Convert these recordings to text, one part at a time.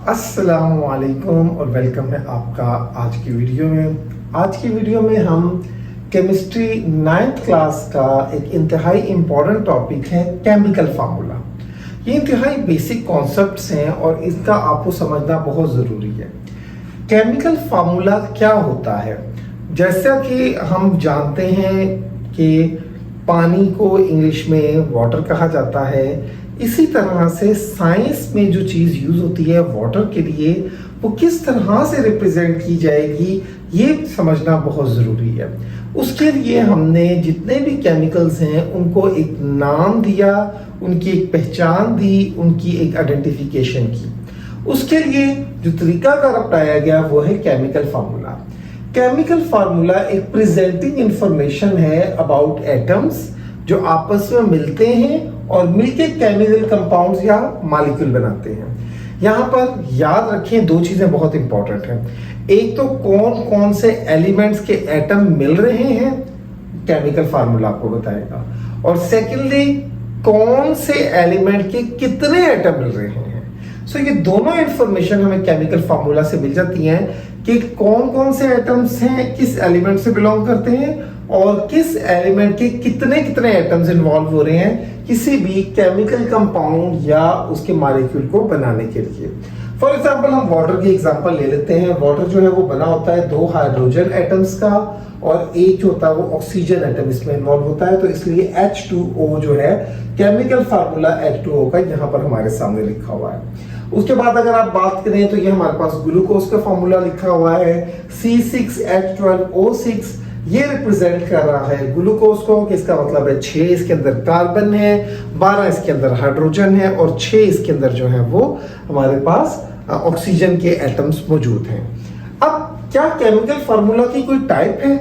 अस्सलामुअलैकुम और वेलकम है आपका आज की वीडियो में। आज की वीडियो में हम केमिस्ट्री 9th क्लास का एक इंतहाई इम्पॉर्टेंट टॉपिक है केमिकल फार्मूला। ये इंतहाई बेसिक कॉन्सेप्ट्स हैं और इसका आपको समझना बहुत ज़रूरी है। केमिकल फार्मूला क्या होता है? जैसा कि हम जानते हैं कि पानी को इंग्लिश में वाटर कहा जाता है, इसी तरह से साइंस में जो चीज़ यूज़ होती है वाटर के लिए, वो किस तरह से रिप्रेजेंट की जाएगी ये समझना बहुत ज़रूरी है। उसके लिए हमने जितने भी केमिकल्स हैं उनको एक नाम दिया, उनकी एक पहचान दी, उनकी एक आइडेंटिफिकेशन की। उसके लिए जो तरीकाकार अपनाया गया वो है केमिकल फार्मूला। केमिकल फार्मूला एक प्रेजेंटिंग इंफॉर्मेशन है अबाउट एटम्स जो आपस में मिलते हैं और मिलके केमिकल कंपाउंड्स या मॉलिक्यूल बनाते हैं। यहाँ पर याद रखें दो चीजें बहुत इंपॉर्टेंट हैं। एक तो कौन कौन से एलिमेंट्स के एटम मिल रहे हैं, केमिकल फार्मूला आपको बताएगा, और सेकेंडली कौन से एलिमेंट के कितने एटम मिल रहे हैं। सो ये दोनों इंफॉर्मेशन हमें केमिकल फार्मूला से मिल जाती हैं कि कौन कौन से एटम्स हैं, किस एलिमेंट से बिलोंग करते हैं और किस एलिमेंट के कितने कितने एटम्स इन्वॉल्व हो रहे हैं किसी भी केमिकल कंपाउंड या उसके मॉलिक्यूल को बनाने के लिए। फॉर एग्जांपल हम वाटर की एग्जांपल ले लेते हैं। वाटर जो है वो बना होता है दो हाइड्रोजन एटम्स का और एक जो होता है वो ऑक्सीजन एटम इसमें इन्वॉल्व होता है, तो इसलिए H2O जो है केमिकल फार्मूला H2O का यहाँ पर हमारे सामने लिखा हुआ है। उसके बाद अगर आप बात करें तो ये हमारे पास ग्लूकोज का फार्मूला लिखा हुआ है C6H12O6। ये रिप्रेजेंट कर रहा है ग्लूकोज को, कि इसका मतलब है 6 इसके अंदर कार्बन है, 12 इसके अंदर हाइड्रोजन है और 6 इसके अंदर जो है वो हमारे पास ऑक्सीजन के एटम्स मौजूद हैं। अब क्या केमिकल फार्मूला की कोई टाइप है?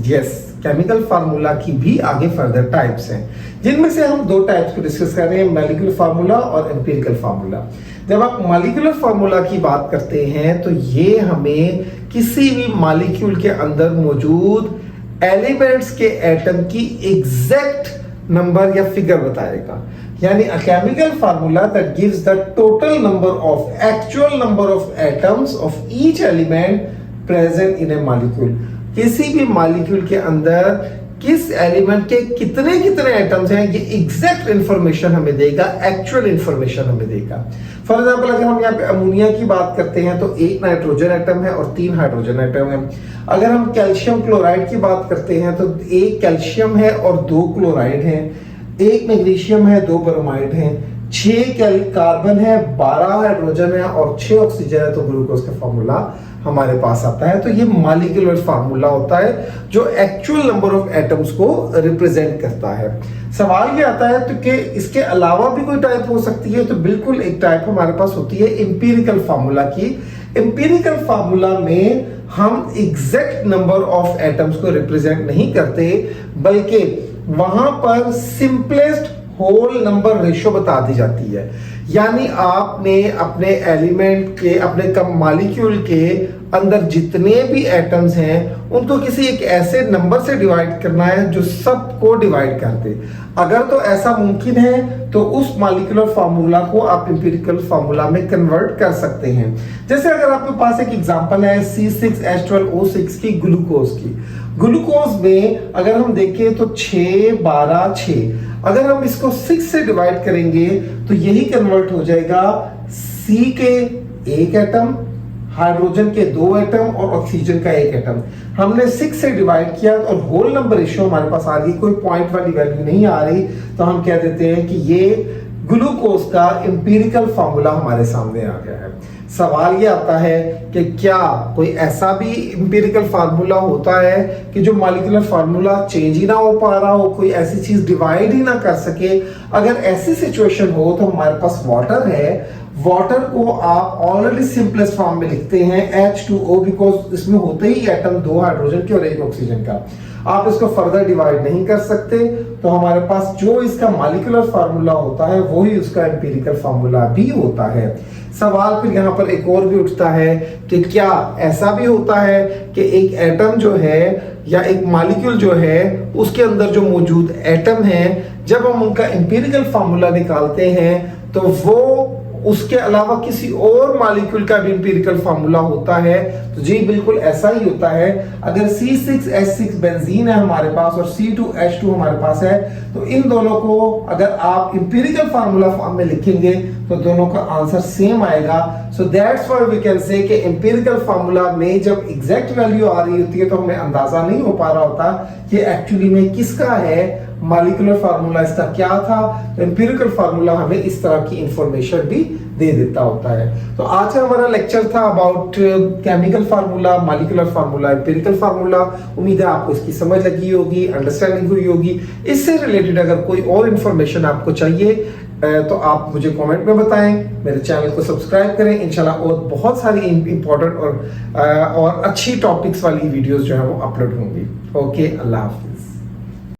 यस, केमिकल फार्मूला की भी आगे फर्दर टाइप्स हैं, जिनमें से हम दो टाइप्स को डिस्कस कर रहे हैं, मॉलिक्यूलर फार्मूला और एम्पिरिकल फार्मूला। जब आप मॉलिक्यूलर फार्मूला की बात करते हैं तो ये हमें किसी भी मॉलिक्यूल के अंदर मौजूद एलिमेंट्स के एटम की एग्जैक्ट नंबर या फिगर बताएगा। यानी a chemical formula that gives the total number of actual number of atoms of each element present in A molecule. किसी भी मॉलिक्यूल के अंदर किस एलिमेंट के कितने कितने एटम्स हैं ये एग्जैक्ट इंफॉर्मेशन हमें देगा, एक्चुअल इंफॉर्मेशन हमें देगा। फॉर एग्जांपल अगर हम यहाँ पे अमोनिया की बात करते हैं तो 1 नाइट्रोजन एटम है और 3 हाइड्रोजन एटम है। अगर हम कैल्शियम क्लोराइड की बात करते हैं तो 1 कैल्शियम है और 2 क्लोराइड है, 1 मैग्नीशियम है, 2 ब्रोमाइड है, 6 कार्बन है, 12 हाइड्रोजन है और 6 ऑक्सीजन है, तो ग्लूकोज का फार्मूला हमारे पास आता है। तो ये मॉलिक्यूलर फार्मूला होता है जो एक्चुअल नंबर ऑफ एटम्स को रिप्रेजेंट करता है। सवाल ये आता है तो कि इसके अलावा भी कोई टाइप हो सकती है, तो बिल्कुल एक टाइप हमारे पास होती है एम्पिरिकल फार्मूला की। एम्पिरिकल फार्मूला में हम एग्जैक्ट नंबर ऑफ एटम्स को रिप्रेजेंट नहीं करते, बल्कि वहां पर सिंपलेस्ट होल नंबर रेशियो बता दी जाती है। यानी आपने अपने एलिमेंट के, अपने मॉलिक्यूल के अंदर जितने भी एटम्स हैं उनको किसी एक ऐसे नंबर से डिवाइड करना है जो सबको डिवाइड कर दे। अगर तो ऐसा मुमकिन है तो उस मॉलिक्यूलर फार्मूला को आप एम्पिरिकल फार्मूला में कन्वर्ट कर सकते हैं। जैसे अगर आपके पास एक एग्जांपल है C6H12O6 की, ग्लूकोज की। ग्लूकोज में अगर हम देखें तो 6 12 6, अगर हम इसको 6 से डिवाइड करेंगे तो यही कन्वर्ट हो जाएगा C के 1 एटम, हाइड्रोजन के 2 एटम और ऑक्सीजन का 1 एटम। हमने 6 से डिवाइड किया और होल नंबर रेशियो हमारे पास आ गई, कोई पॉइंट वाली वैल्यू नहीं आ रही, तो हम कह देते हैं कि ये ग्लूकोज का एम्पिरिकल फार्मूला हमारे सामने आ गया है। सवाल ये आता है कि क्या कोई ऐसा भी एम्पिरिकल फार्मूला होता है कि जो मॉलिक्यूलर फार्मूला चेंज ही ना हो पा रहा हो, कोई ऐसी चीज डिवाइड ही ना कर सके? अगर ऐसी सिचुएशन हो तो हमारे पास वाटर है। वाटर को आप ऑलरेडी सिंपलेस्ट फॉर्म में लिखते हैं H2O, बिकॉज इसमें होते ही एटम 2 हाइड्रोजन के और 1 ऑक्सीजन का। आप इसको फर्दर डिवाइड नहीं कर सकते, तो हमारे पास जो इसका मॉलिक्यूलर फार्मूला होता है वही उसका एम्पिरिकल फार्मूला भी होता है। सवाल फिर यहाँ पर एक और भी उठता है कि क्या ऐसा भी होता है कि एक एटम जो है या एक मॉलिक्यूल जो है उसके अंदर जो मौजूद एटम है, जब हम उनका एम्पिरिकल फार्मूला निकालते हैं तो वो उसके अलावा किसी और मॉलिक्यूल का भी एम्पिरिकल फार्मूला होता है? तो जी बिल्कुल ऐसा ही होता है। अगर C6H6 बेंजीन है हमारे पास और C2H2 हमारे पास है, तो इन दोनों को अगर आप एम्पिरिकल फार्मूला फॉर्म में लिखेंगे तो दोनों का आंसर सेम आएगा। So that's why we can say कि एम्पिरिकल फार्मूला में जब एग्जैक्ट वैल्यू आ रही होती है तो हमें अंदाजा नहीं हो पा रहा होता कि एक्चुअली में किसका है, मॉलिक्यूलर फार्मूला इसका क्या था। तो एम्पिरिकल फार्मूला हमें इस तरह की इंफॉर्मेशन भी दे देता होता है। तो आज का हमारा लेक्चर था about chemical formula, molecular formula, empirical formula. उम्मीद है आपको इसकी समझ लगी होगी, अंडरस्टैंडिंग हुई होगी। इससे रिलेटेड अगर कोई और इंफॉर्मेशन आपको चाहिए तो आप मुझे कमेंट में बताएं, मेरे चैनल को सब्सक्राइब करें। इंशाल्लाह और बहुत सारी इंपॉर्टेंट और अच्छी टॉपिक्स वाली वीडियोस जो है वो अपलोड होंगी। ओके, अल्लाह हाफिज़।